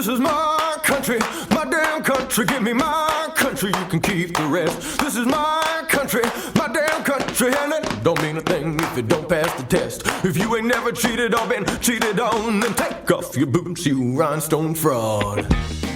This is my country, my damn country. Give me my country, you can keep the rest. This is my country, my damn country. And it don't mean a thing if it don't pass the test. If you ain't never cheated or been cheated on, then take off your boots, you rhinestone fraud.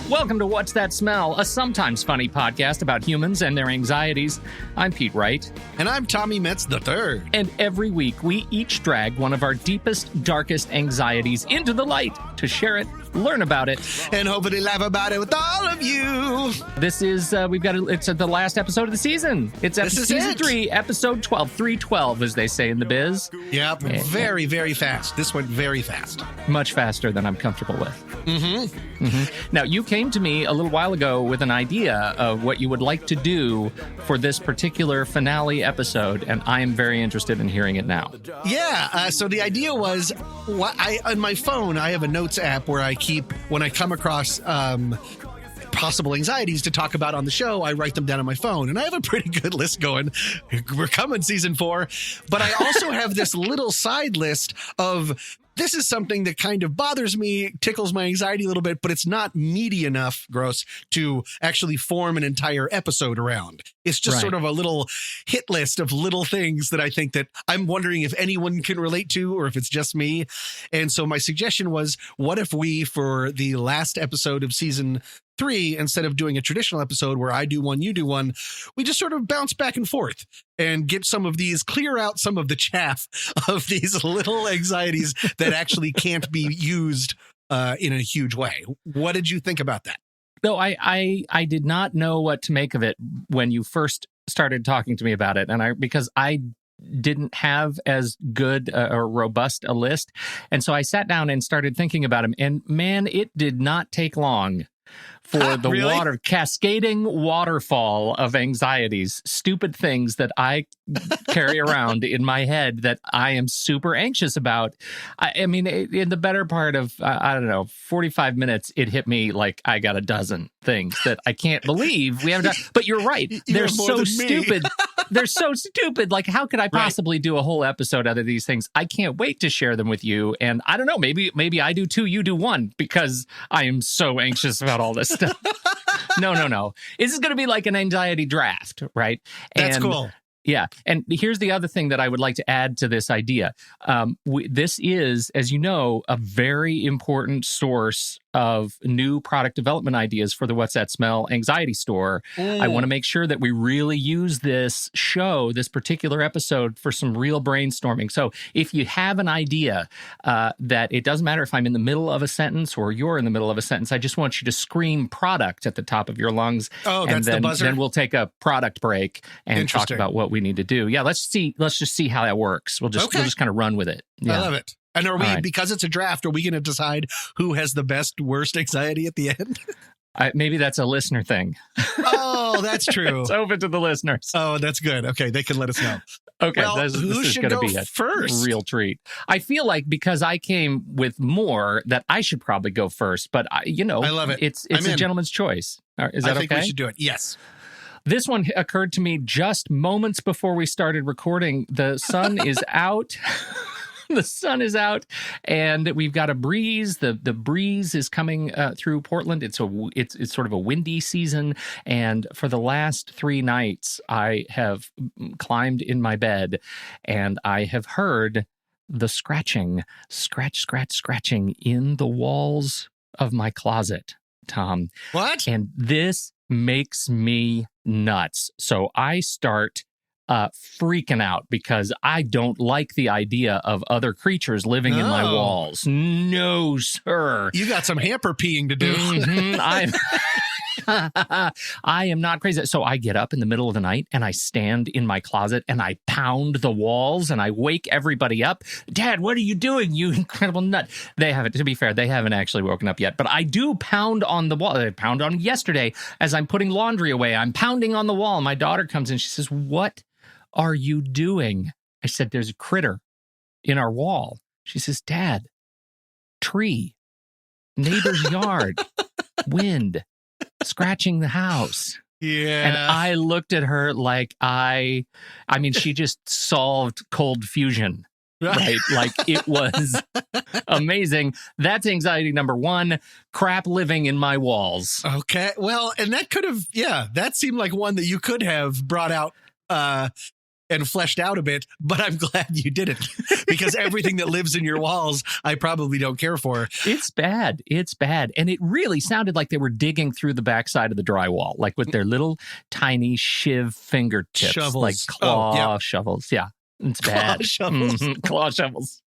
Welcome to What's That Smell, a sometimes funny podcast about humans and their anxieties. I'm Pete Wright. And I'm Tommy Metz III. And every week, we each drag one of our deepest, darkest anxieties into the light to share it, learn about it, and hopefully laugh about it with all of you. This is, it's the last episode of the season. It's season 3, episode 12, 312, as they say in the biz. Yep, very, very fast. This went very fast. Much faster than I'm comfortable with. Now, you came to me a little while ago with an idea of what you would like to do for this particular finale episode, and I am very interested in hearing it now. Yeah, so the idea was, on my phone, I have a notes app where I keep, when I come across possible anxieties to talk about on the show, I write them down on my phone, and I have a pretty good list going. We're coming season 4, but I also have this little side list of, this is something that kind of bothers me, tickles my anxiety a little bit, but it's not meaty enough, gross, to actually form an entire episode around. It's just sort of a little hit list of little things that I think that I'm wondering if anyone can relate to or if it's just me. And so my suggestion was, what if we, for the last episode of season 3, instead of doing a traditional episode where I do one, you do one, we just sort of bounce back and forth and get some of these, clear out some of the chaff of these little anxieties that actually can't be used in a huge way. What did you think about that? No, I did not know what to make of it when you first started talking to me about it, and because I didn't have as good or robust a list, and so I sat down and started thinking about them, and man, it did not take long for the really? Cascading waterfall of anxieties, stupid things that I carry around in my head that I am super anxious about. I mean, in the better part of, 45 minutes, it hit me like I got a dozen things that I can't believe we haven't done. But you're right. They're so stupid. They're so stupid. Like, how could I possibly do a whole episode out of these things? I can't wait to share them with you. And I don't know, maybe I do 2, you do 1, because I am so anxious about all this stuff. No. This is going to be like an anxiety draft, right? That's cool. Yeah. And here's the other thing that I would like to add to this idea. This is, as you know, a very important source of new product development ideas for the What's That Smell anxiety store. I want to make sure that we really use this show, this particular episode, for some real brainstorming. So if you have an idea that it doesn't matter if I'm in the middle of a sentence or you're in the middle of a sentence, I just want you to scream product at the top of your lungs. Oh, and that's the buzzer? Then we'll take a product break and talk about what we need to do. Yeah, let's just see how that works. We'll just kind of run with it. Yeah. I love it. And are we, because it's a draft, are we going to decide who has the best, worst anxiety at the end? Maybe that's a listener thing. Oh, that's true. It's open to the listeners. Oh, that's good. Okay, they can let us know. Okay, well, this is going to be a first? Real treat. I feel like because I came with more that I should probably go first, but I love it. It's a gentleman's choice. Is that okay? I think we should do it. Yes. This one occurred to me just moments before we started recording. The sun is out. The sun is out, and we've got a breeze. The breeze is coming through Portland. It's sort of a windy season, and for the last 3 nights, I have climbed in my bed, and I have heard the scratching in the walls of my closet, Tom. What? And this makes me nuts. So I start freaking out because I don't like the idea of other creatures living in my walls. No, sir. You got some hamper peeing to do. I am not crazy. So I get up in the middle of the night and I stand in my closet and I pound the walls and I wake everybody up. Dad, what are you doing, you incredible nut? They haven't, to be fair, they haven't actually woken up yet, but I do pound on the wall. I pounded on yesterday as I'm putting laundry away. I'm pounding on the wall. My daughter comes in. She says, "What are you doing?" I said, "There's a critter in our wall." She says, "Dad, tree, neighbor's yard, wind, scratching the house." Yeah. And I looked at her like she just solved cold fusion right? Like it was amazing. That's anxiety number one. Crap living in my walls. Okay. Well, and that could have, that seemed like one that you could have brought out and fleshed out a bit, but I'm glad you didn't because everything that lives in your walls, I probably don't care for. It's bad. It's bad. And it really sounded like they were digging through the backside of the drywall, like with their little tiny shiv fingertips, Shovels. like claw shovels. Yeah. It's bad. Claw shovels. Claw shovels.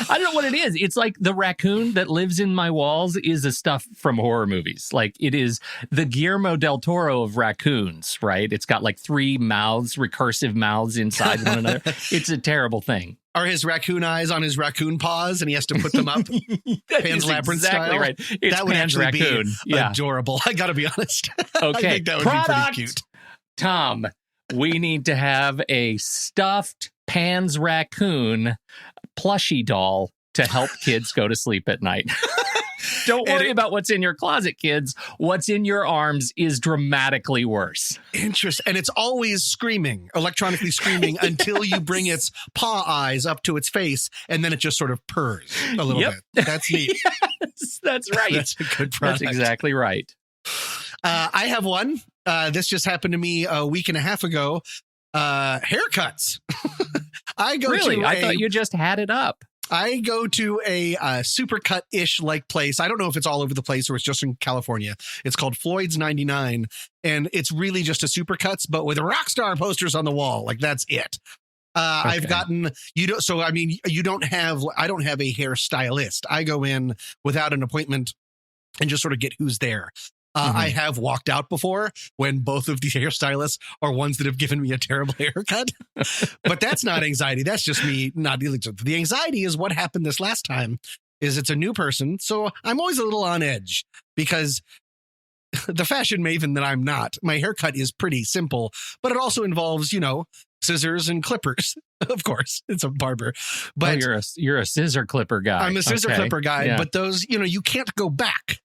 I don't know what it is. It's like the raccoon that lives in my walls is a stuff from horror movies. Like it is the Guillermo del Toro of raccoons, right? It's got like 3 mouths, recursive mouths inside one another. It's a terrible thing. Are his raccoon eyes on his raccoon paws and he has to put them up? Pan's Labyrinth exactly style? Right. It's that would Pan's actually raccoon. be adorable. I got to be honest. Okay. I think that would be pretty cute. Tom, we need to have a stuffed Pan's raccoon plushie doll to help kids go to sleep at night. Don't worry about what's in your closet, kids. What's in your arms is dramatically worse. Interesting. And it's always screaming, electronically screaming until you bring its paw eyes up to its face, and then it just sort of purrs a little bit. That's neat. Yes, that's right. That's a good product. That's exactly right. I have one. This just happened to me a week and a half ago. Haircuts. I thought you just had it up. I go to a Supercut-ish like place. I don't know if it's all over the place or it's just in California. It's called Floyd's 99, and it's really just a Supercuts, but with Rockstar posters on the wall. Like that's it. I've gotten I don't have a hairstylist. I go in without an appointment and just sort of get who's there. I have walked out before when both of these hairstylists are ones that have given me a terrible haircut. But that's not anxiety. That's just me not dealing with it. The anxiety is what happened this last time is it's a new person. So I'm always a little on edge because the fashion maven that I'm not, my haircut is pretty simple, but it also involves, scissors and clippers. Of course, it's a barber. But you're a scissor clipper guy. I'm a scissor clipper guy, but those, you can't go back.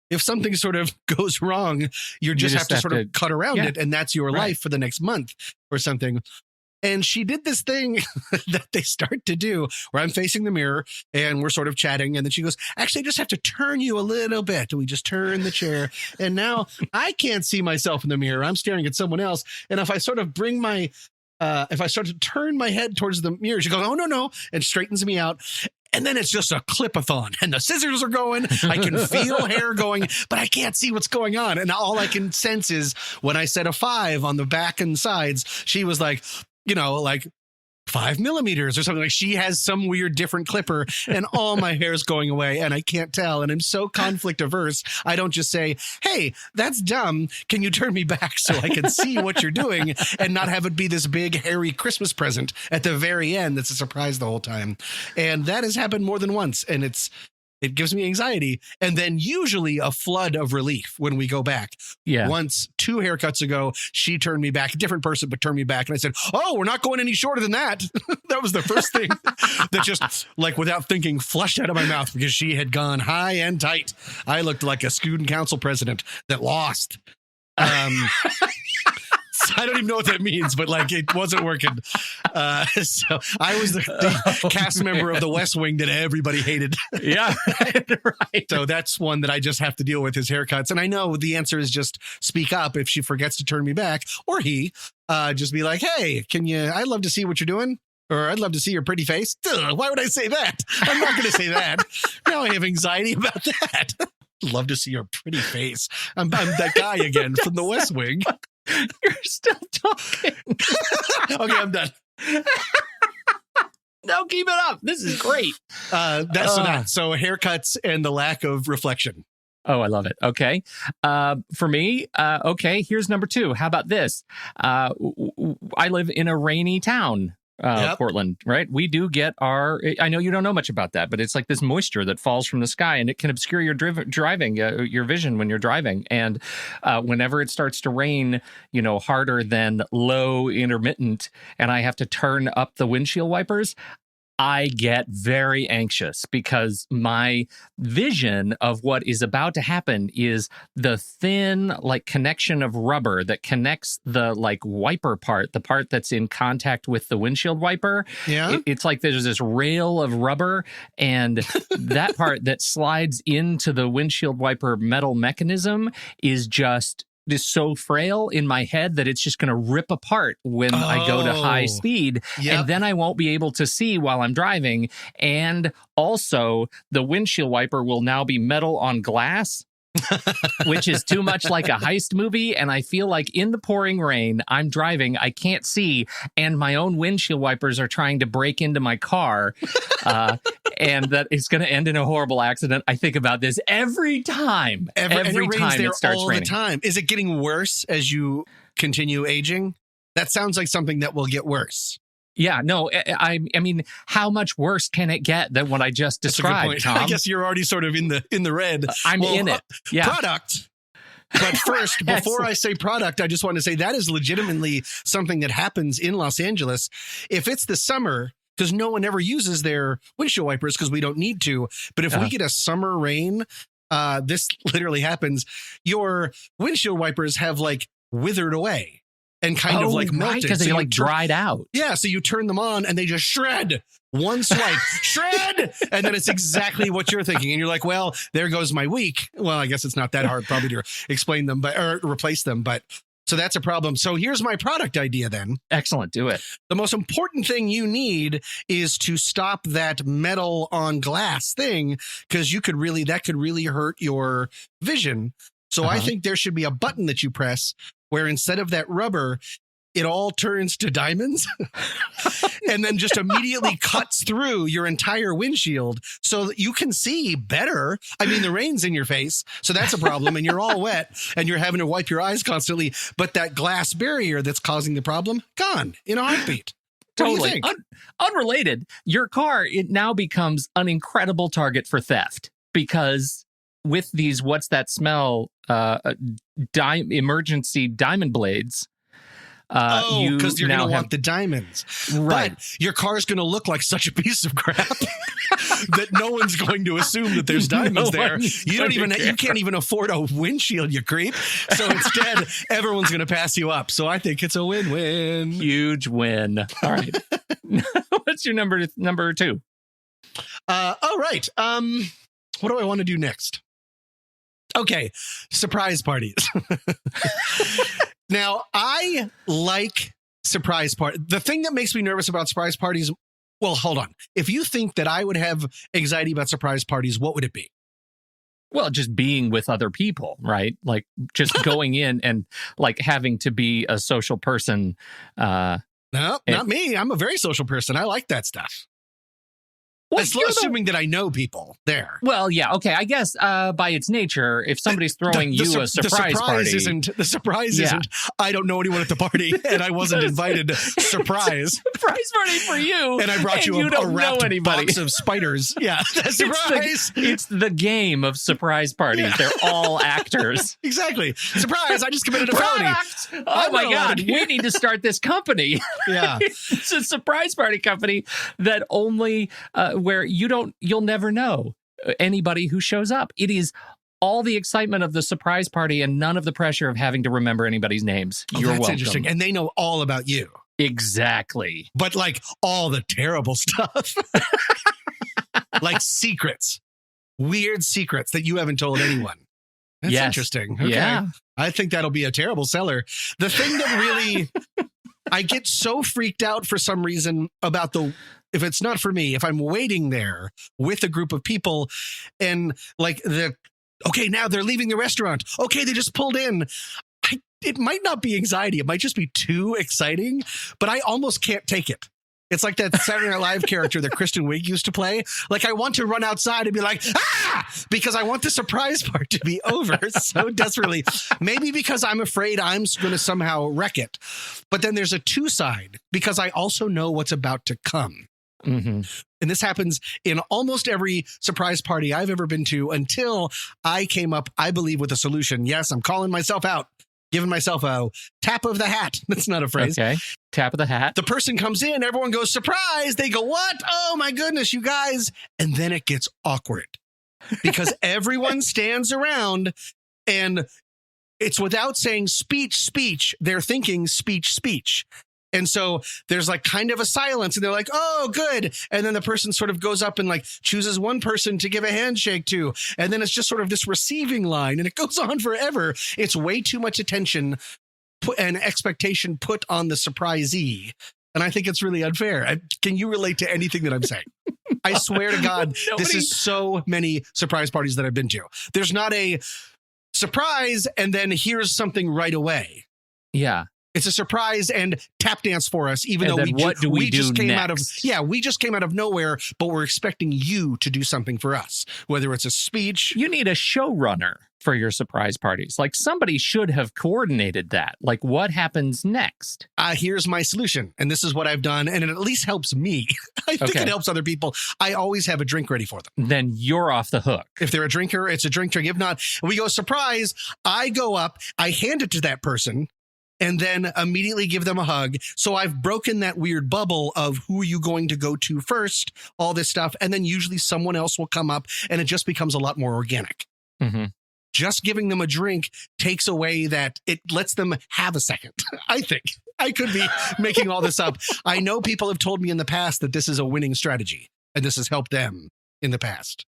If something sort of goes wrong, you just have to sort of cut around it, and that's your life for the next month or something. And she did this thing that they start to do where I'm facing the mirror and we're sort of chatting. And then she goes, actually, I just have to turn you a little bit. And we just turn the chair. And now I can't see myself in the mirror. I'm staring at someone else. And if I sort of if I start to turn my head towards the mirror, she goes, oh, no, and straightens me out. And then it's just a clip-a-thon and the scissors are going. I can feel hair going, but I can't see what's going on. And all I can sense is when I said a 5 on the back and sides, she was like, like 5 millimeters or something. Like she has some weird different clipper and all my hair is going away and I can't tell. And I'm so conflict averse. I don't just say, hey, that's dumb. Can you turn me back so I can see what you're doing and not have it be this big hairy Christmas present at the very end that's a surprise the whole time. And that has happened more than once. And it gives me anxiety and then usually a flood of relief when we go back. Yeah. Once 2 haircuts ago, she turned me back, a different person, but turned me back. And I said, oh, we're not going any shorter than that. That was the first thing that just like without thinking flushed out of my mouth because she had gone high and tight. I looked like a student council president that lost. I don't even know what that means, but like it wasn't working. So I was the cast member of The West Wing that everybody hated. Yeah, right. So that's one that I just have to deal with his haircuts. And I know the answer is just speak up if she forgets to turn me back, or he just be like, hey, I'd love to see what you're doing. Or I'd love to see your pretty face. Ugh, why would I say that? I'm not going to say that. Now I have anxiety about that. Love to see your pretty face. I'm that guy again from The West Wing. You're still talking. Okay, I'm done. No, keep it up. This is great. So haircuts and the lack of reflection. Oh, I love it. Okay. For me, here's number 2. How about this? I live in a rainy town. Portland, right? We do get I know you don't know much about that, but it's like this moisture that falls from the sky and it can obscure your driving, your vision when you're driving. And whenever it starts to rain, harder than low intermittent, and I have to turn up the windshield wipers, I get very anxious because my vision of what is about to happen is the thin, like, connection of rubber that connects the, like, wiper part, the part that's in contact with the windshield wiper. Yeah. It's like there's this rail of rubber, and that part that slides into the windshield wiper metal mechanism is so frail in my head that it's just going to rip apart when I go to high speed. Yep. And then I won't be able to see while I'm driving. And also, the windshield wiper will now be metal on glass, which is too much like a heist movie. And I feel like in the pouring rain, I'm driving, I can't see, and my own windshield wipers are trying to break into my car. And that it's going to end in a horrible accident. I think about this every time. Every and it rains time there it starts all raining. the time. Is it getting worse as you continue aging? That sounds like something that will get worse. Yeah, no, I mean, how much worse can it get than what I just That's a good described, point. Tom? I guess you're already sort of in the red. I'm in it. Yeah. Product. But first, before I say product, I just want to say that is legitimately something that happens in Los Angeles. If it's the summer, because no one ever uses their windshield wipers because we don't need to. But if we get a summer rain, this literally happens. Your windshield wipers have like withered away and kind of like melted. Because they like dried out. Yeah, so you turn them on and they just shred. One swipe, shred, and then it's exactly what you're thinking. And you're like, well, there goes my week. Well, I guess it's not that hard probably to explain them, or replace them. But so that's a problem. So here's my product idea then. Excellent. Do it. The most important thing you need is to stop that metal on glass thing, because that could really hurt your vision. So I think there should be a button that you press where instead of that rubber, it all turns to diamonds and then just immediately cuts through your entire windshield so that you can see better. I mean, the rain's in your face, so that's a problem, and you're all wet and you're having to wipe your eyes constantly. But that glass barrier that's causing the problem, gone in a heartbeat. What do you Totally. think? Unrelated, your car, it now becomes an incredible target for theft because with these, what's that smell, emergency diamond blades, because you're going to now want the diamonds. Right. But your car's going to look like such a piece of crap that no one's going to assume that there's diamonds there. You can't even afford a windshield, you creep. So instead, everyone's going to pass you up. So I think it's a win-win. Huge win. All right. What's your number two? All right. What do I want to do next? Okay. Surprise parties. Now, I like surprise parties. The thing that makes me nervous about surprise parties, well, hold on. If you think that I would have anxiety about surprise parties, what would it be? Well, just being with other people, right? Like just going in and like having to be a social person. No, not me. I'm a very social person. I like that stuff. Assuming that I know people there. Well, yeah, okay. I guess by its nature, if somebody's throwing you a surprise party, the surprise isn't. I don't know anyone at the party, and I wasn't invited. Surprise party for you, and I brought you a wrapped box of spiders. Yeah, surprise. It's the game of surprise parties. Yeah. They're all actors. Exactly. Surprise! I just committed a felony. Oh my God! We need to start this company. Yeah, it's a surprise party company that only. Where you'll never know anybody who shows up. It is all the excitement of the surprise party and none of the pressure of having to remember anybody's names. You're that's welcome. Interesting. And they know all about you. Exactly. But like all the terrible stuff. Like secrets. Weird secrets that you haven't told anyone. That's interesting. Okay. Yeah. I think that'll be a terrible seller. The thing that really I get so freaked out for some reason about if it's not for me, if I'm waiting there with a group of people and like okay, now they're leaving the restaurant. Okay, they just pulled in. It might not be anxiety. It might just be too exciting, but I almost can't take it. It's like that Saturday Night Live character that Kristen Wiig used to play. Like I want to run outside and be like, because I want the surprise part to be over so desperately. Maybe because I'm afraid I'm going to somehow wreck it. But then there's a two side because I also know what's about to come. Mm-hmm. And this happens in almost every surprise party I've ever been to until I came up, I believe, with a solution. Yes, I'm calling myself out giving myself a tap of the hat. That's not a phrase. Okay. Tap of the hat. The person comes in, everyone goes, surprise. They go, what? Oh my goodness, you guys. And then it gets awkward because everyone stands around and it's without saying speech, speech. They're thinking speech, speech. And so there's like kind of a silence and they're like, oh, good. And then the person sort of goes up and like chooses one person to give a handshake to. And then it's just sort of this receiving line and it goes on forever. It's way too much attention and expectation put on the surprisee. And I think it's really unfair. Can you relate to anything that I'm saying? I swear to God, this is so many surprise parties that I've been to. There's not a surprise and then here's something right away. Yeah. It's a surprise and tap dance for us, even And though then what do we do just came next? out of we just came out of nowhere, but we're expecting you to do something for us, whether it's a speech. You need a showrunner for your surprise parties. Like somebody should have coordinated that. Like what happens next? Here's my solution, and this is what I've done, and it at least helps me. I think it helps other people. I always have a drink ready for them. Then you're off the hook. If they're a drinker, it's a drink. If not, we go surprise. I go up, I hand it to that person, and then immediately give them a hug. So I've broken that weird bubble of who are you going to go to first, all this stuff. And then usually someone else will come up and it just becomes a lot more organic. Mm-hmm. Just giving them a drink takes away that it lets them have a second. I think I could be making all this up. I know people have told me in the past that this is a winning strategy and this has helped them in the past.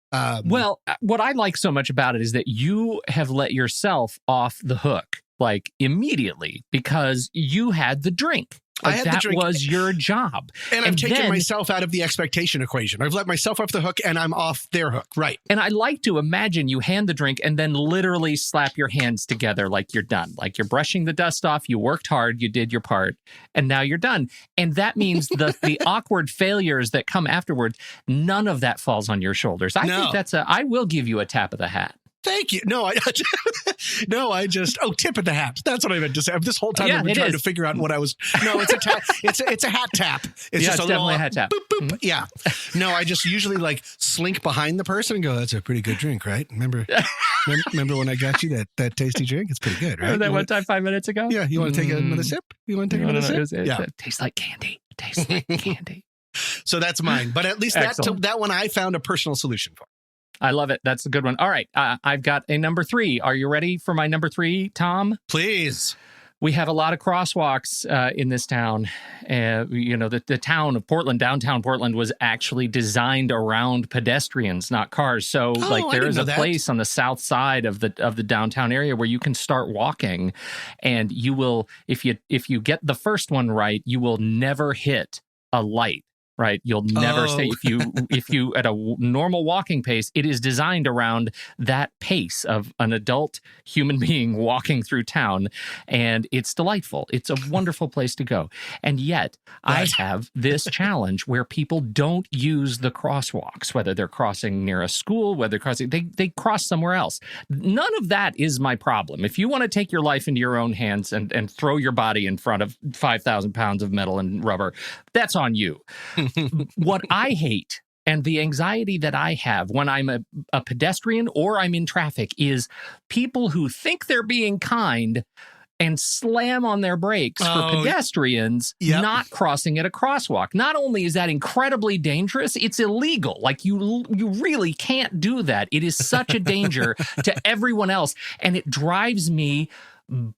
Well, what I like so much about it is that you have let yourself off the hook. Like immediately because you had the drink. Like I had the drink. That was your job. And I've taken myself out of the expectation equation. I've let myself off the hook and I'm off their hook. Right. And I like to imagine you hand the drink and then literally slap your hands together like you're done. Like you're brushing the dust off. You worked hard. You did your part. And now you're done. And that means the awkward failures that come afterwards, none of that falls on your shoulders. I think I will give you a tap of the hat. Thank you. No, tip of the hat. That's what I meant to say. This whole time I've been trying to figure out what I was. No, it's a tap. It's a hat tap. It's just definitely a hat tap. Boop, boop. Mm-hmm. Yeah. No, I just usually like slink behind the person and go, that's a pretty good drink, right? Remember when I got you that tasty drink? It's pretty good, right? That one time 5 minutes ago? Yeah. You want to take another sip? It tastes like candy. It tastes like candy. So that's mine. But at least that one I found a personal solution for. I love it. That's a good one. All right. I've got a number 3. Are you ready for my number 3, Tom? Please. We have a lot of crosswalks in this town. The town of Portland, downtown Portland, was actually designed around pedestrians, not cars. So there is a place on the south side of the downtown area where you can start walking, and you will, if you get the first one right, you will never hit a light. Right. You'll never say if you at a normal walking pace, it is designed around that pace of an adult human being walking through town. And it's delightful. It's a wonderful place to go. And yet I have this challenge where people don't use the crosswalks, whether they're crossing near a school, whether they're crossing, they cross somewhere else. None of that is my problem. If you want to take your life into your own hands and throw your body in front of 5,000 pounds of metal and rubber, that's on you. What I hate and the anxiety that I have when I'm a pedestrian or I'm in traffic is people who think they're being kind and slam on their brakes for pedestrians not crossing at a crosswalk. Not only is that incredibly dangerous, it's illegal. Like you really can't do that. It is such a danger to everyone else, and it drives me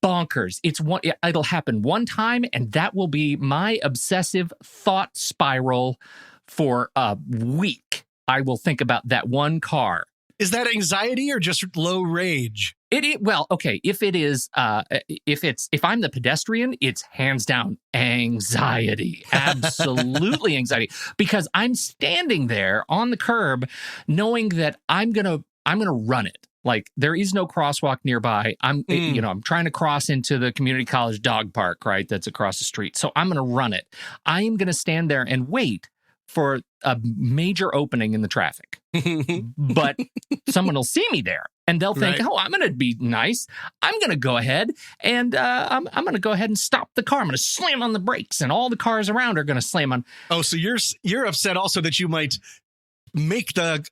bonkers. It'll happen one time, and that will be my obsessive thought spiral for a week. I will think about that one car. Is that anxiety or just low rage? Well, okay. If I'm the pedestrian, it's hands down anxiety, absolutely anxiety, because I'm standing there on the curb, knowing that I'm gonna run it. Like there is no crosswalk nearby. I'm trying to cross into the community college dog park, right? That's across the street. So I'm going to run it. I am going to stand there and wait for a major opening in the traffic. But someone will see me there and they'll think, oh, I'm going to be nice. I'm going to go ahead and I'm going to go ahead and stop the car. I'm going to slam on the brakes and all the cars around are going to slam on. Oh, so you're upset also that you might make that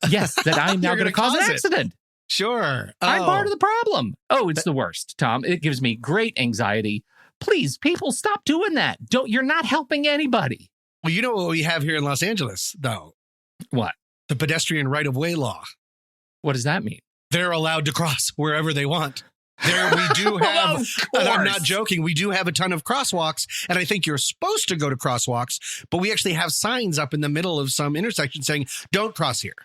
I'm now going to cause an accident. Sure. I'm part of the problem. Oh, it's the worst, Tom. It gives me great anxiety. Please, people, stop doing that. You're not helping anybody. Well, you know what we have here in Los Angeles, though? What? The pedestrian right-of-way law. What does that mean? They're allowed to cross wherever they want. There we do have, and I'm not joking, we do have a ton of crosswalks, and I think you're supposed to go to crosswalks, but we actually have signs up in the middle of some intersection saying, don't cross here.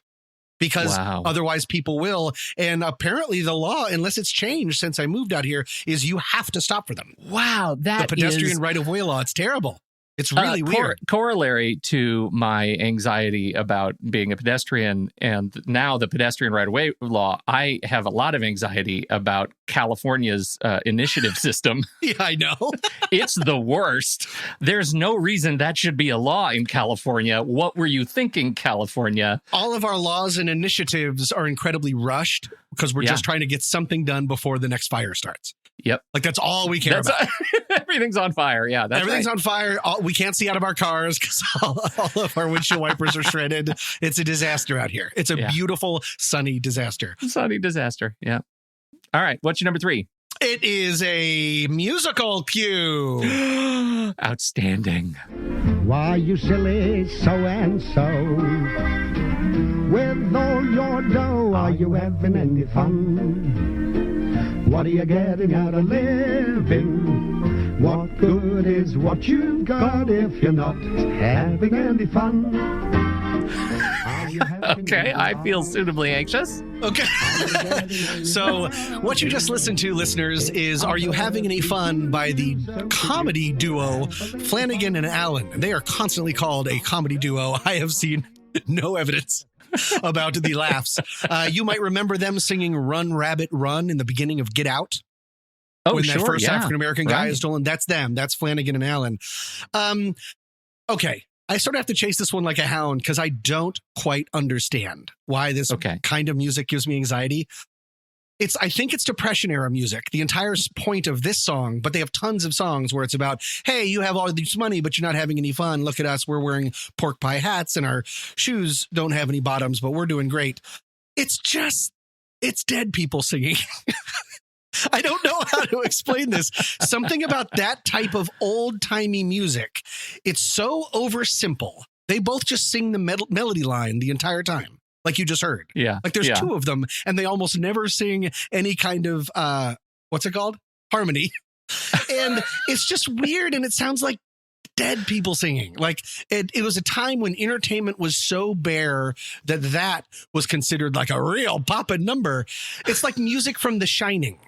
Because otherwise people will. And apparently the law, unless it's changed since I moved out here, is you have to stop for them. Wow, that the pedestrian right-of-way law. It's terrible. It's really weird. Corollary to my anxiety about being a pedestrian and now the pedestrian right-of-way law, I have a lot of anxiety about California's initiative system. Yeah, I know. It's the worst. There's no reason that should be a law in California. What were you thinking, California? All of our laws and initiatives are incredibly rushed because we're just trying to get something done before the next fire starts. Yep. Like that's all we care about. Everything's on fire. Yeah, everything's on fire. We can't see out of our cars because all of our windshield wipers are shredded. It's a disaster out here. It's a beautiful, sunny disaster. Sunny disaster. Yeah. All right. What's your number 3? It is a musical cue. Outstanding. Why, you silly so-and-so, with all your dough, are you having any fun? What are you getting out of living? What good is what you've got if you're not having any fun? Okay, I feel suitably anxious. Okay. So what you just listened to, listeners, is Are You Having Any Fun by the comedy duo Flanagan and Allen. They are constantly called a comedy duo. I have seen no evidence about the laughs. You might remember them singing Run, Rabbit, Run in the beginning of Get Out. Oh, when sure, that first African-American guy is stolen. That's them. That's Flanagan and Allen. Okay. I sort of have to chase this one like a hound because I don't quite understand why this kind of music gives me anxiety. I think it's Depression era music, the entire point of this song, but they have tons of songs where it's about, hey, you have all this money, but you're not having any fun. Look at us. We're wearing pork pie hats and our shoes don't have any bottoms, but we're doing great. It's dead people singing. I don't know how to explain this. Something about that type of old-timey music. It's so oversimple. They both just sing the melody line the entire time, like you just heard. Yeah. Like there's two of them, and they almost never sing any kind of, what's it called? Harmony. And it's just weird, and it sounds like dead people singing. Like it was a time when entertainment was so bare that was considered like a real poppin' number. It's like music from The Shining.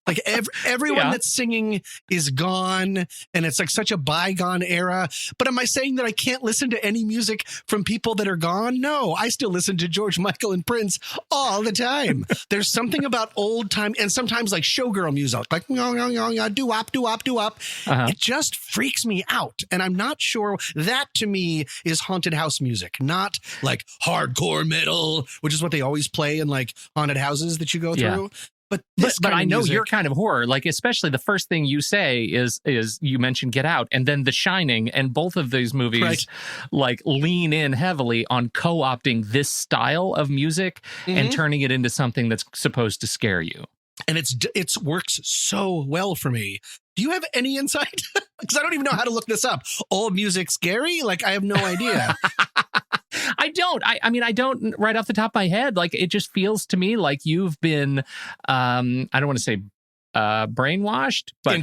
Like everyone that's singing is gone, and it's like such a bygone era. But am I saying that I can't listen to any music from people that are gone? No, I still listen to George Michael and Prince all the time. There's something about old time, and sometimes like showgirl music, like doo-wop, doo-wop, doo-wop. It just freaks me out, and I'm not sure. That to me is haunted house music, not like hardcore metal, which is what they always play in like haunted houses that you go through. But I know music, your kind of horror, like especially the first thing you say is you mentioned Get Out and then The Shining, and both of these movies like lean in heavily on co-opting this style of music and turning it into something that's supposed to scare you. And it works so well for me. Do you have any insight? Because I don't even know how to look this up. Old music scary? Like I have no idea. I don't. I mean, I don't right off the top of my head. Like, it just feels to me like you've been, I don't want to say brainwashed, but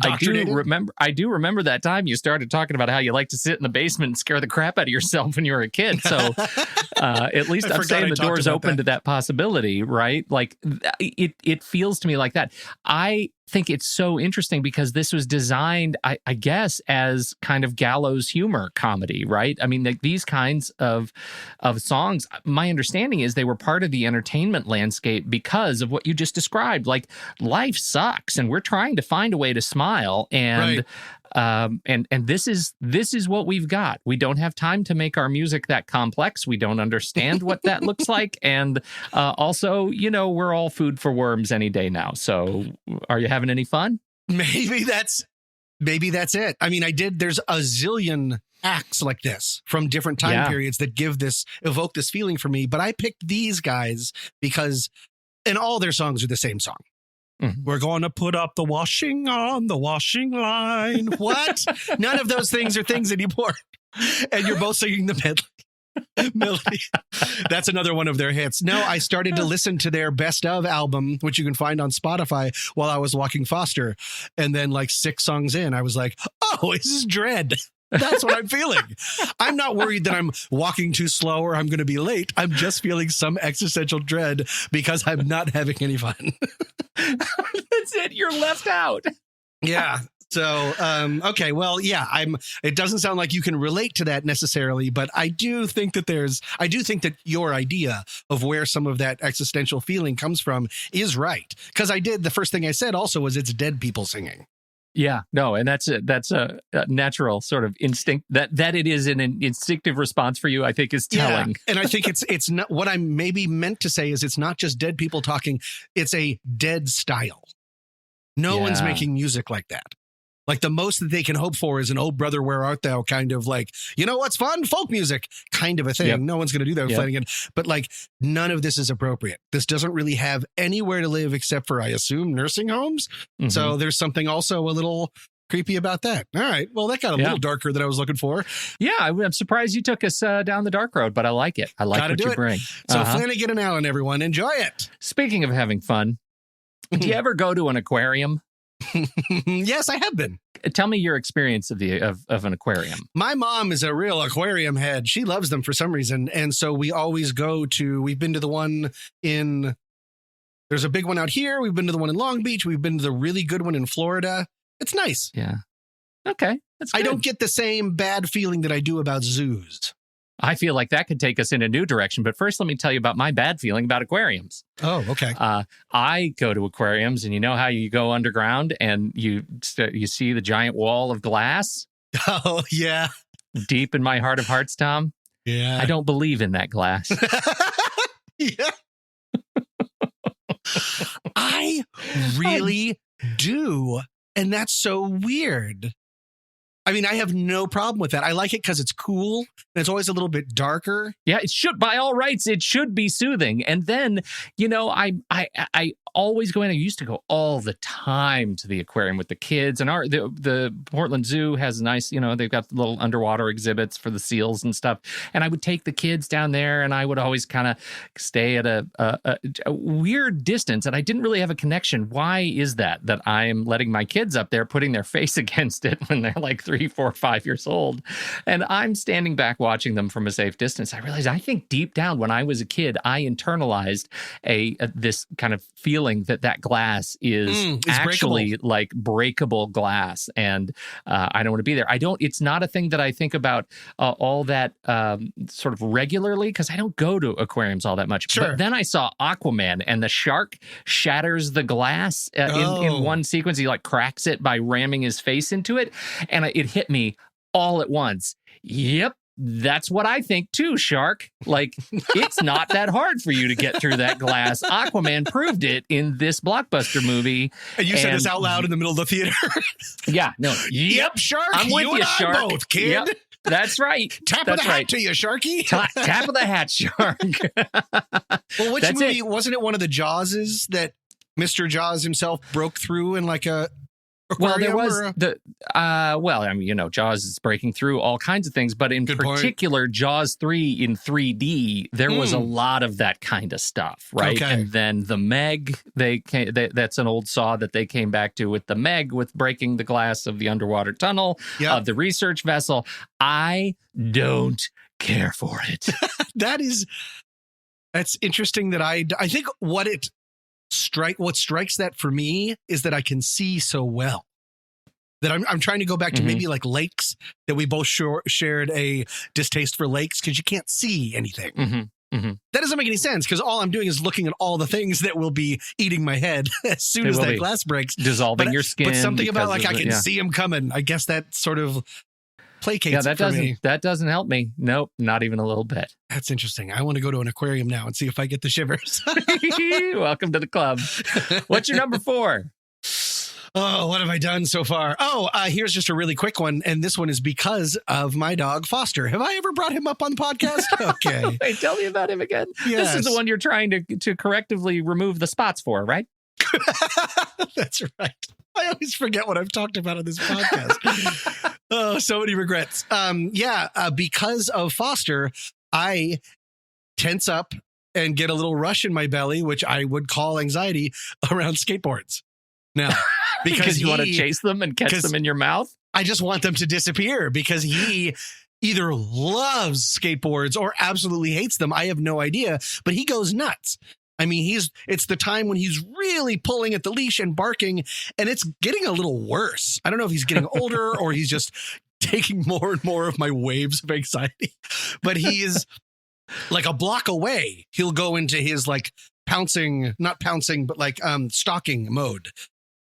I do remember that time you started talking about how you like to sit in the basement and scare the crap out of yourself when you were a kid. So at least I'm saying the door's open to that possibility, right? Like it feels to me like that. I think it's so interesting because this was designed, I guess, as kind of gallows humor comedy, right? I mean, these kinds of songs, my understanding is they were part of the entertainment landscape because of what you just described. Like, life sucks, and we're trying to find a way to smile, and and this is what we've got. We don't have time to make our music that complex. We don't understand what that looks like, and also, we're all food for worms any day now. So, are you having any fun? Maybe that's it. I mean, there's a zillion acts like this from different time periods that evoke this feeling for me. But I picked these guys because And all their songs are the same song. Mhm. We're going to put up the washing on the washing line. What? None of those things are things anymore. And you're both singing the melody. That's another one of their hits. No, I started to listen to their best of album, which you can find on Spotify, while I was walking Foster. And then like 6 songs in, I was like, oh, this is dread. That's what I'm feeling. I'm not worried that I'm walking too slow or I'm going to be late. I'm just feeling some existential dread because I'm not having any fun. That's it. You're left out. Yeah. So, okay. Well, yeah, it doesn't sound like you can relate to that necessarily, but I do think that your idea of where some of that existential feeling comes from is right. Because the first thing I said also was it's dead people singing. Yeah, no, and that's a natural sort of instinct that it is an instinctive response for you, I think, is telling. Yeah. And I think it's not what I maybe meant to say is it's not just dead people talking. It's a dead style. No one's making music like that. Like the most that they can hope for is an "Oh Brother, Where Art Thou" kind of like, you know what's fun? Folk music kind of a thing. Yep. No one's going to do that with Flanagan. But like none of this is appropriate. This doesn't really have anywhere to live except for, I assume, nursing homes. Mm-hmm. So there's something also a little creepy about that. All right. Well, that got a little darker than I was looking for. Yeah, I'm surprised you took us down the dark road, but I like it. I like what you bring. So Flanagan and Allen, everyone, enjoy it. Speaking of having fun, do you ever go to an aquarium? Yes, I have been. Tell me your experience of an aquarium. My mom is a real aquarium head. She loves them for some reason. And so we always we've been to the one there's a big one out here. We've been to the one in Long Beach. We've been to the really good one in Florida. It's nice. Yeah. Okay. That's good. I don't get the same bad feeling that I do about zoos. I feel like that could take us in a new direction. But first, let me tell you about my bad feeling about aquariums. Oh, okay. I go to aquariums, and you know how you go underground and you see the giant wall of glass? Oh, yeah. Deep in my heart of hearts, Tom. Yeah. I don't believe in that glass. Yeah. I really do. And that's so weird. I mean, I have no problem with that. I like it because it's cool and it's always a little bit darker. Yeah, it should, by all rights, it should be soothing. And then, you know, I always go in. I used to go all the time to the aquarium with the kids. And the Portland Zoo has nice, you know, they've got little underwater exhibits for the seals and stuff. And I would take the kids down there, and I would always kind of stay at a weird distance. And I didn't really have a connection. Why is that I'm letting my kids up there, putting their face against it when they're like 3, 4, 5 years old, and I'm standing back watching them from a safe distance? I realized, I think deep down when I was a kid, I internalized this kind of feeling that glass is actually breakable. Like breakable glass, and I don't want to be there. It's not a thing that I think about all that sort of regularly, because I don't go to aquariums all that much. Sure. But then I saw Aquaman, and the shark shatters the glass in one sequence. He like cracks it by ramming his face into it, and it hit me all at once. Yep. That's what I think too, Shark. Like, it's not that hard for you to get through that glass. Aquaman proved it in this blockbuster movie. And you said this out loud in the middle of the theater. Yeah, no. Yep, Shark. I'm with you, Shark. Both, kid. Yep, that's right. Tap of the hat to you, Sharky. Tap of the hat, Shark. Well, which movie wasn't it? One of the Jawses that Mr. Jaws himself broke through in like a. Well, there was I mean, you know, Jaws is breaking through all kinds of things, but in particular, Jaws 3 in 3D, there was a lot of that kind of stuff, right? Okay. And then the Meg, that's an old saw that they came back to with the Meg, with breaking the glass of the underwater tunnel of the research vessel. I don't care for it. That's interesting that I think what strikes that for me is that I can see so well. That I'm trying to go back to maybe like lakes, that we both shared a distaste for lakes because you can't see anything. That doesn't make any sense, because all I'm doing is looking at all the things that will be eating my head as soon as that glass breaks. Dissolving your skin. But something about like I can see them coming. I guess that sort of placates me. That doesn't help me. Nope, not even a little bit. That's interesting. I want to go to an aquarium now and see if I get the shivers. Welcome to the club. What's your number 4? Oh, what have I done so far? Oh, here's just a really quick one. And this one is because of my dog, Foster. Have I ever brought him up on the podcast? Okay. Wait, tell me about him again. Yes. This is the one you're trying to correctively remove the spots for, right? That's right. I always forget what I've talked about on this podcast. Oh, so many regrets. Because of Foster, I tense up and get a little rush in my belly, which I would call anxiety around skateboards. Now, Because you want to chase them and catch them in your mouth? I just want them to disappear because he either loves skateboards or absolutely hates them. I have no idea, but he goes nuts. I mean, it's the time when he's really pulling at the leash and barking, and it's getting a little worse. I don't know if he's getting older or he's just taking more and more of my waves of anxiety, but he is like a block away. He'll go into his like not pouncing, but like stalking mode.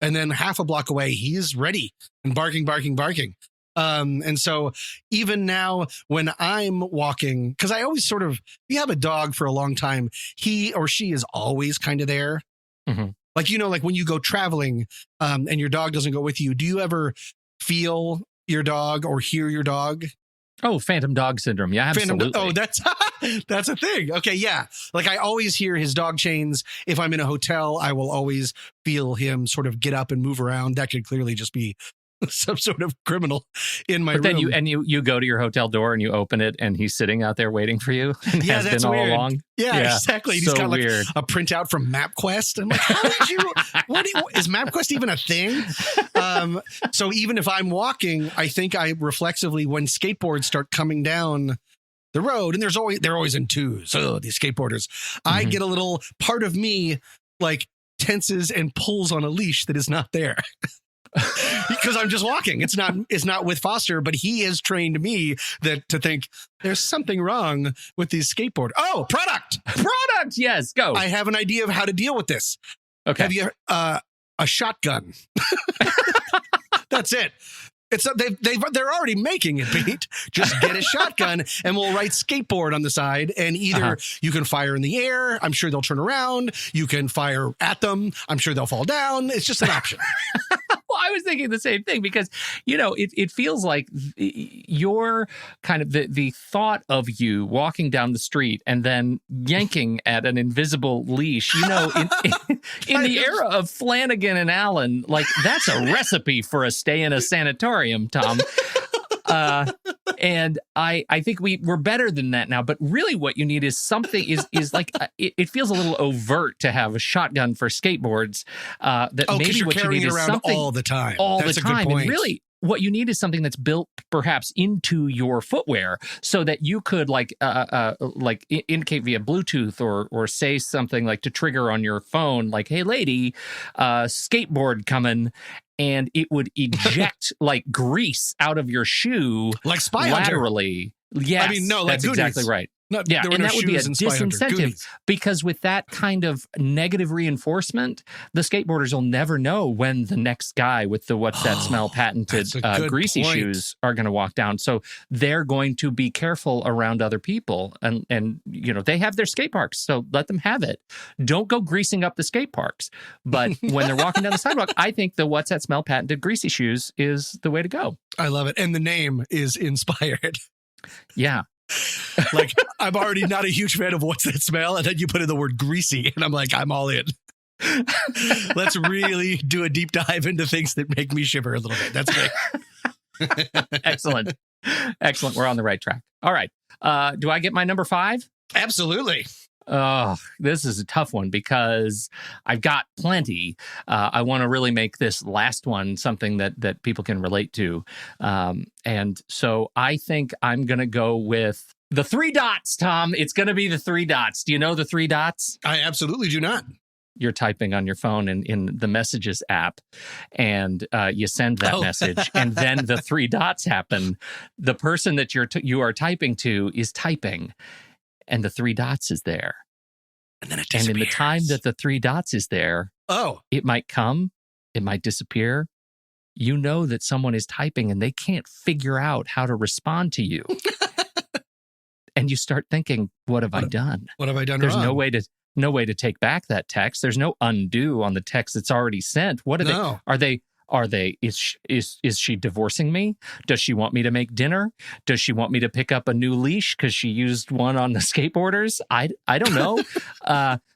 And then half a block away, he's ready and barking. And so even now when I'm walking, because I always you have a dog for a long time, he or she is always kind of there. Mm-hmm. Like, like when you go traveling and your dog doesn't go with you, do you ever feel your dog or hear your dog? Oh, phantom dog syndrome. Yeah, absolutely. That's a thing. Okay, yeah. Like I always hear his dog chains. If I'm in a hotel, I will always feel him sort of get up and move around. That could clearly just be some sort of criminal in my room. But then you go to your hotel door and you open it and he's sitting out there waiting for you. And Yeah, has that's been weird. all along. Yeah, exactly. And So he's got like weird. a printout from MapQuest. I'm like, how did you? Is MapQuest even a thing? So even if I'm walking, I think I reflexively, when skateboards start coming down the road, and they're always in twos. So these skateboarders, I get a little part of me like tenses and pulls on a leash that is not there. Because I'm just walking. It's not with Foster, but he has trained me to think there's something wrong with these skateboard. Oh, product. Yes, go. I have an idea of how to deal with this. Okay. Have you a shotgun? That's it. They're already making it, Pete. Just get a shotgun and we'll write skateboard on the side. And either you can fire in the air. I'm sure they'll turn around. You can fire at them. I'm sure they'll fall down. It's just an option. Well, I was thinking the same thing because, it feels like you're kind of the thought of you walking down the street and then yanking at an invisible leash, in the era of Flanagan and Allen, like that's a recipe for a stay in a sanatorium, Tom. And I think we're better than that now. But really what you need is something is like it feels a little overt to have a shotgun for skateboards. That maybe you're what you carrying need it is around something all the time. That's a the time. good point. And really what you need is something that's built perhaps into your footwear so that you could indicate via Bluetooth or say something like to trigger on your phone, like, hey lady, skateboard coming. And it would eject like grease out of your shoe, Like Spy Hunter. laterally. Yes, I mean, no, like that's Goonies. exactly right. No, Yeah, there were and no that would be a shoes in Spy Hunter. disincentive Goonies. because with that kind of negative reinforcement, the skateboarders will never know when the next guy with the What's That Smell patented that's a good greasy point. shoes are going to walk down. So they're going to be careful around other people, and they have their skate parks, so let them have it. Don't go greasing up the skate parks. But when they're walking down the sidewalk, I think the What's That Smell patented greasy shoes is the way to go. I love it. And the name is inspired. Yeah. Like, I'm already not a huge fan of What's That Smell? And then you put in the word greasy, and I'm like, I'm all in. Let's really do a deep dive into things that make me shiver a little bit. That's great. Excellent. We're on the right track. All right. Do I get my number 5? Absolutely. Oh, this is a tough one because I've got plenty. I want to really make this last one something that people can relate to. And so I think I'm going to go with the 3 dots, Tom. It's going to be the 3 dots. Do you know the 3 dots? I absolutely do not. You're typing on your phone in the messages app and you send that message and then the 3 dots happen. The person that you are typing to is typing. And the 3 dots is there. And then it And disappears. in the time that the 3 dots is there, it might come, it might disappear. You know that someone is typing and they can't figure out how to respond to you. And you start thinking, what have I done? What have I done There's wrong? no way to take back that text. There's no undo on the text that's already sent. What are No. they? Is she divorcing me? Does she want me to make dinner? Does she want me to pick up a new leash because she used one on the skateboarders? I don't know.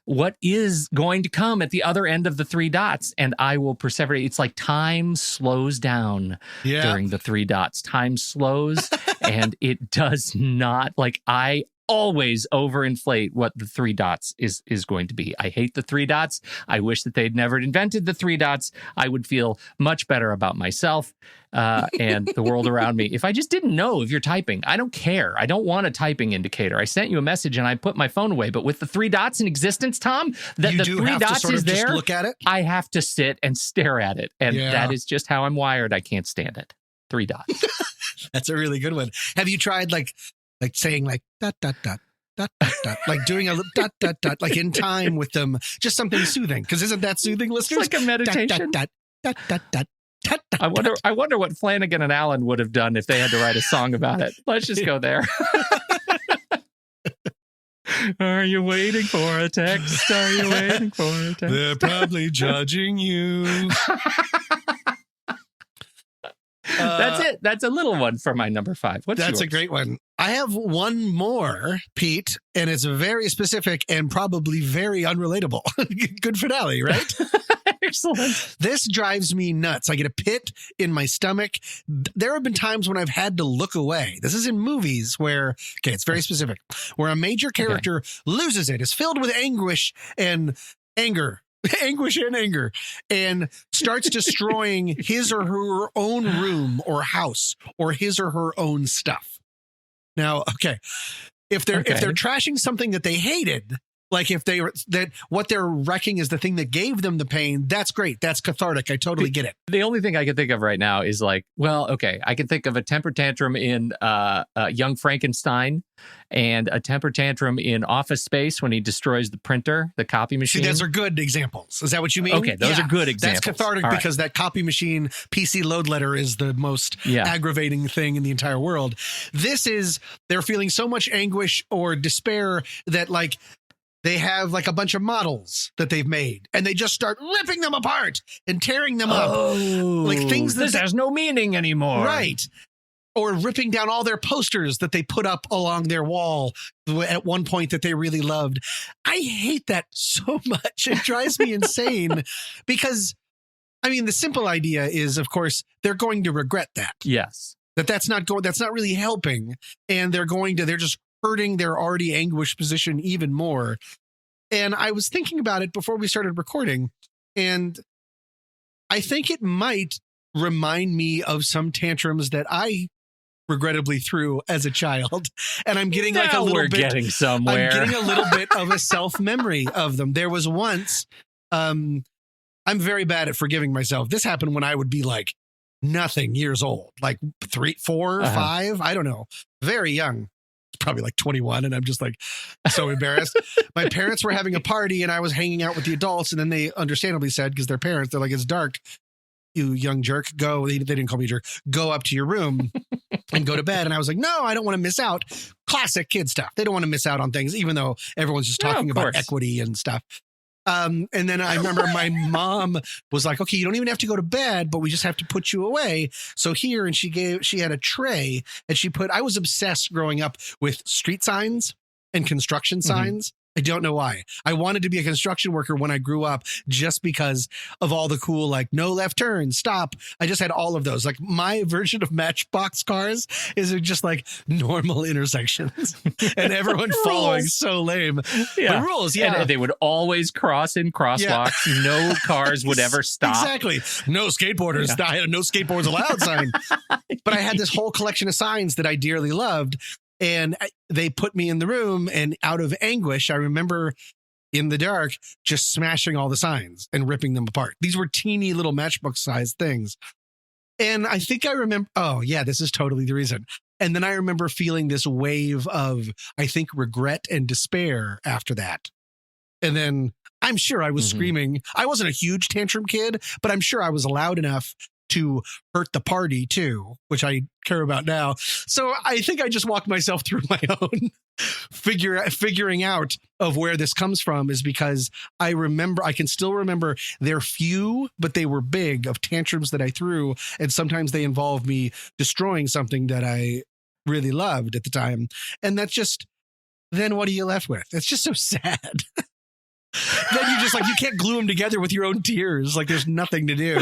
What is going to come at the other end of the three dots? And I will perseverate. It's like time slows down during the three dots. Time slows and it does not, like, I always overinflate what the three dots is going to be. I hate the three dots. I wish that they'd never invented the three dots. I would feel much better about myself and the world around me if I just didn't know if you're typing. I don't care. I don't want a typing indicator. I sent you a message and I put my phone away. But with the three dots in existence, Tom, the three dots is there. Just look at it. I have to sit and stare at it. And that is just how I'm wired. I can't stand it. Three dots. That's a really good one. Have you tried like saying like dot dot dot dot dot dot, like doing a dot dot dot, like in time with them, just something soothing? Because isn't that soothing, listeners? It's like a meditation. Dot dot dot dot dot dot. I wonder what Flanagan and Allen would have done if they had to write a song about it. Let's just go there. Are you waiting for a text? Are you waiting for a text? They're probably judging you. That's it. That's a little one for my number 5. What's That's yours? a great one. I have one more, Pete, and it's very specific and probably very unrelatable. Good finale, right? Excellent. This drives me nuts. I get a pit in my stomach. There have been times when I've had to look away. This is in movies where, it's very specific, where a major character loses it, is filled with anguish and anger. Anguish and anger, and starts destroying his or her own room or house or his or her own stuff. Now, if they're trashing something that they hated, like if what they're wrecking is the thing that gave them the pain, that's great. That's cathartic. I totally get it. The only thing I can think of right now is like, I can think of a temper tantrum in Young Frankenstein and a temper tantrum in Office Space when he destroys the printer, the copy machine. See, those are good examples. Is that what you mean? Okay, those are good examples. That's cathartic because that copy machine PC load letter is the most aggravating thing in the entire world. This is, they're feeling so much anguish or despair that like, they have like a bunch of models that they've made and they just start ripping them apart and tearing them up. Like things that has no meaning anymore. Right. Or ripping down all their posters that they put up along their wall at one point that they really loved. I hate that so much. It drives me insane because, I mean, the simple idea is, of course, they're going to regret that. Yes. That's not really helping. And they're just hurting their already anguished position even more. And I was thinking about it before we started recording, and I think it might remind me of some tantrums that I regrettably threw as a child. And I'm getting like a little bit getting somewhere. I'm getting a little bit of a self-memory of them. There was once, I'm very bad at forgiving myself. This happened when I would be like nothing years old, like 3, 4, 5, I don't know, very young. Probably like 21, and I'm just like so embarrassed. My parents were having a party and I was hanging out with the adults, and then they understandably said, because they're parents, they're like, it's dark, you young jerk, go. They didn't call me jerk. Go up to your room and go to bed. And I was like, no, I don't want to miss out. Classic kid stuff. They don't want to miss out on things, even though everyone's just talking about equity and stuff. And then I remember my mom was like, okay, you don't even have to go to bed, but we just have to put you away. So here, and she had a tray and I was obsessed growing up with street signs and construction signs. I don't know why. I wanted to be a construction worker when I grew up just because of all the cool, like no left turn, stop. I just had all of those. Like my version of Matchbox cars is just like normal intersections and everyone following. So lame. Yeah. The rules, And they would always cross in crosswalks. Yeah. No cars would ever stop. Exactly. No skateboarders. Yeah. I had a no skateboards allowed sign. But I had this whole collection of signs that I dearly loved. And they put me in the room, and out of anguish, I remember in the dark just smashing all the signs and ripping them apart. These were teeny little matchbook sized things. And I think I remember, this is totally the reason. And then I remember feeling this wave of, I think, regret and despair after that. And then I'm sure I was screaming. I wasn't a huge tantrum kid, but I'm sure I was loud enough to hurt the party too, which I care about now. So I think I just walked myself through my own figuring out of where this comes from is because I can still remember they're few, but they were big, of tantrums that I threw. And sometimes they involved me destroying something that I really loved at the time. And that's just, then what are you left with? It's just so sad. Then you just you can't glue them together with your own tears. Like there's nothing to do.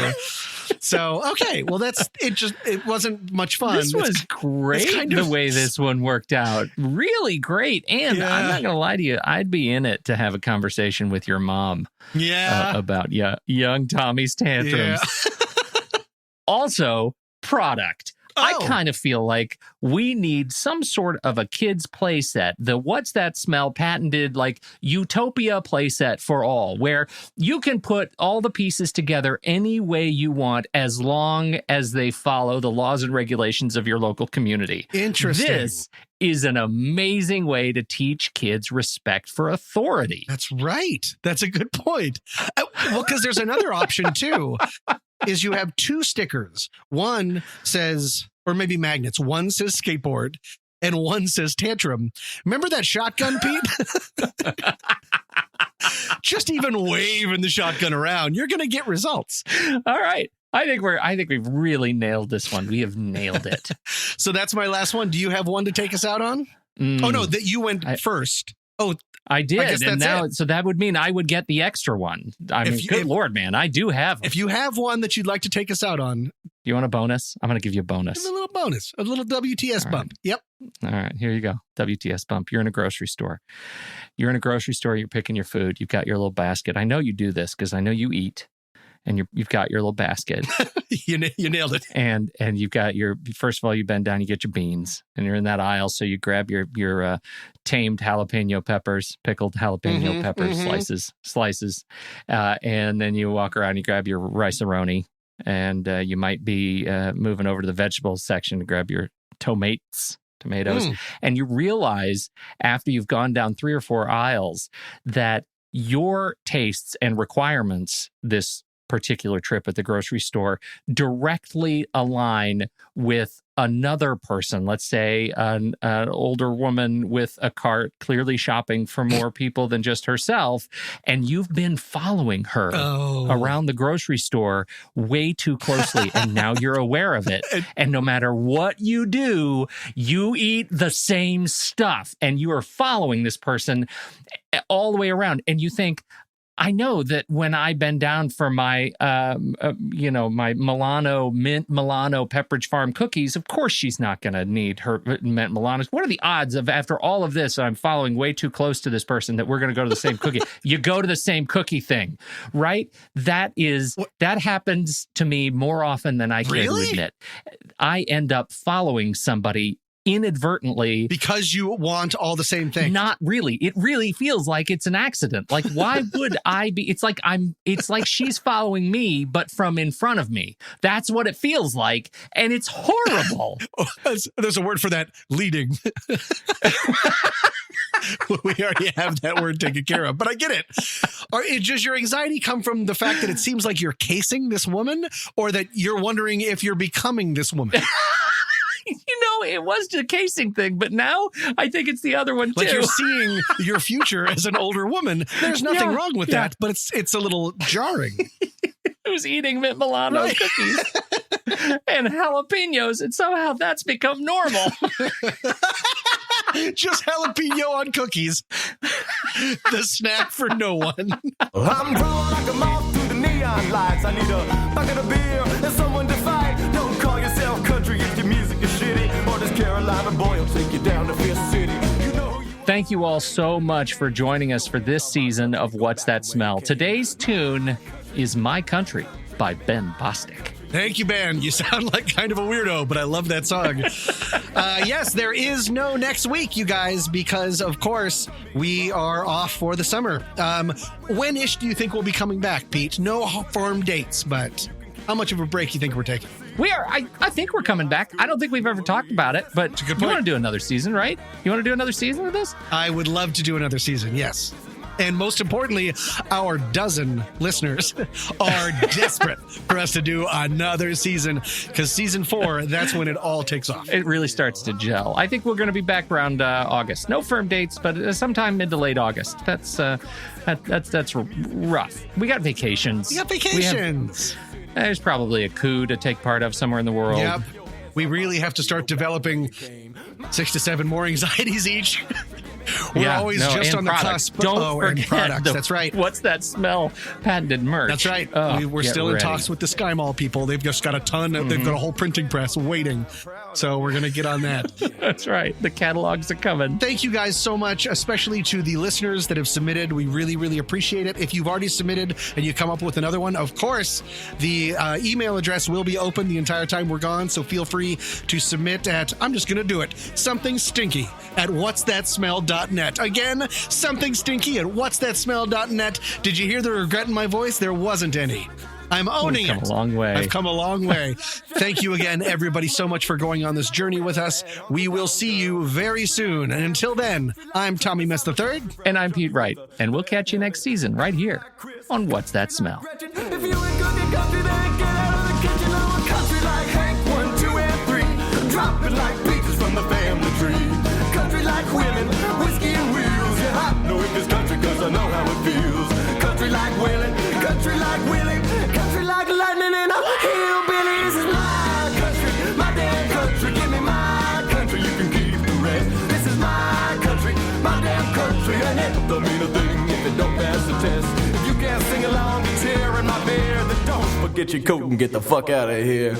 So, okay. Well, it wasn't much fun. This was great the way this one worked out. Really great. And I'm not going to lie to you. I'd be in it to have a conversation with your mom. About young Tommy's tantrums. Yeah. Also, product. I kind of feel like we need some sort of a kid's playset, the What's That Smell patented utopia playset for all, where you can put all the pieces together any way you want as long as they follow the laws and regulations of your local community. Interesting. This is an amazing way to teach kids respect for authority. That's right. That's a good point. Well, because there's another option too. Is you have two stickers. One says, or maybe magnets. One says skateboard and one says tantrum. Remember that shotgun, Pete? Just even waving the shotgun around. You're going to get results. All right. I think we've really nailed this one. We have nailed it. So that's my last one. Do you have one to take us out on? Oh, no, that you went first. Oh, I did. And now, so that would mean I would get the extra one. Good Lord, man. I do have them. If you have one that you'd like to take us out on. You want a bonus? I'm going to give you a bonus. A little bonus. A little WTS bump. Right. Yep. All right. Here you go. WTS bump. You're in a grocery store. You're picking your food. You've got your little basket. I know you do this because I know you eat. And you've got your little basket. You nailed it. And you've got first of all, you bend down, you get your beans, and you're in that aisle. So you grab your tamed jalapeno peppers, pickled jalapeno peppers, slices. And then you walk around, you grab your rice-a-roni, and you might be moving over to the vegetables section to grab your tomatoes. And you realize after you've gone down 3 or 4 aisles that your tastes and requirements this particular trip at the grocery store directly align with another person, let's say an older woman with a cart clearly shopping for more people than just herself, and you've been following her around the grocery store way too closely, and now you're aware of it. And no matter what you do, you eat the same stuff, and you are following this person all the way around, and you think, I know that when I bend down for my, my mint Milano Pepperidge Farm cookies, of course she's not going to need her mint Milanos. What are the odds of after all of this, I'm following way too close to this person that we're going to go to the same cookie? You go to the same cookie thing, right? That happens to me more often than I care to admit. I end up following somebody inadvertently because you want all the same thing. Not really. It really feels like it's an accident. Like, why would I be? It's like she's following me, but from in front of me. That's what it feels like, and it's horrible. There's a word for that: leading. We already have that word taken care of, but I get it. Does your anxiety come from the fact that it seems like you're casing this woman, or that you're wondering if you're becoming this woman? It was the casing thing, but now I think it's the other one too. Like you're seeing your future as an older woman. There's nothing wrong with that, but it's a little jarring. Who's eating mint Milano cookies and jalapenos, and somehow that's become normal. Just jalapeno on cookies. The snack for no one. I'm drawn like a moth through the neon lights. I need a bucket of beer and someone to fight. Don't call yourself country if your music is shitty, or this Carolina boy will take you down to Fifth City. Thank you all so much for joining us for this season of What's That Smell? Today's tune is My Country by Ben Bostic. Thank you, Ben. You sound like kind of a weirdo, but I love that song. Yes, there is no next week, you guys, because, of course, we are off for the summer. When-ish do you think we'll be coming back, Pete? No firm dates, but how much of a break do you think we're taking? We are. I think we're coming back. I don't think we've ever talked about it, but you want to do another season, right? You want to do another season of this? I would love to do another season, yes. And most importantly, our dozen listeners are desperate for us to do another season, because season 4, that's when it all takes off. It really starts to gel. I think we're going to be back around August. No firm dates, but sometime mid to late August. That's rough. We got vacations. We got vacations. There's probably a coup to take part of somewhere in the world. Yep. We really have to start developing 6 to 7 more anxieties each. We're always just on the cusp. Don't forget and products. That's right. What's that smell? Patented merch. That's right. Oh, We're still in talks with the Sky Mall people. They've just got a ton. They've got a whole printing press waiting. So we're going to get on that. That's right. The catalogs are coming. Thank you guys so much, especially to the listeners that have submitted. We really, really appreciate it. If you've already submitted and you come up with another one, of course, the email address will be open the entire time we're gone. So feel free to submit at, I'm just going to do it, something stinky at whatsthatsmell.net. Again, something stinky at whatsthatsmell.net. Did you hear the regret in my voice? There wasn't any. I'm owning it. I've come a long way. I've come a long way. Thank you again, everybody, so much for going on this journey with us. We will see you very soon. And until then, I'm Tommy Mess III. And I'm Pete Wright. And we'll catch you next season right here on What's That Smell? If you ain't cooking country, then get out of the kitchen. I'm a country like Hank 1, 2, and 3. Dropping like peaches from the family tree. Country like women, whiskey and wheels. Yeah, I know it is country 'cause I know how it feels. Country like Willie, country like Willie. Country like lightning and a hillbilly. This is my country, my damn country. Give me my country, you can keep the rest. This is my country, my damn country. And it don't mean a thing if it don't pass the test. If you can't sing along to tearing my beer, then don't forget your coat and get the fuck out of here.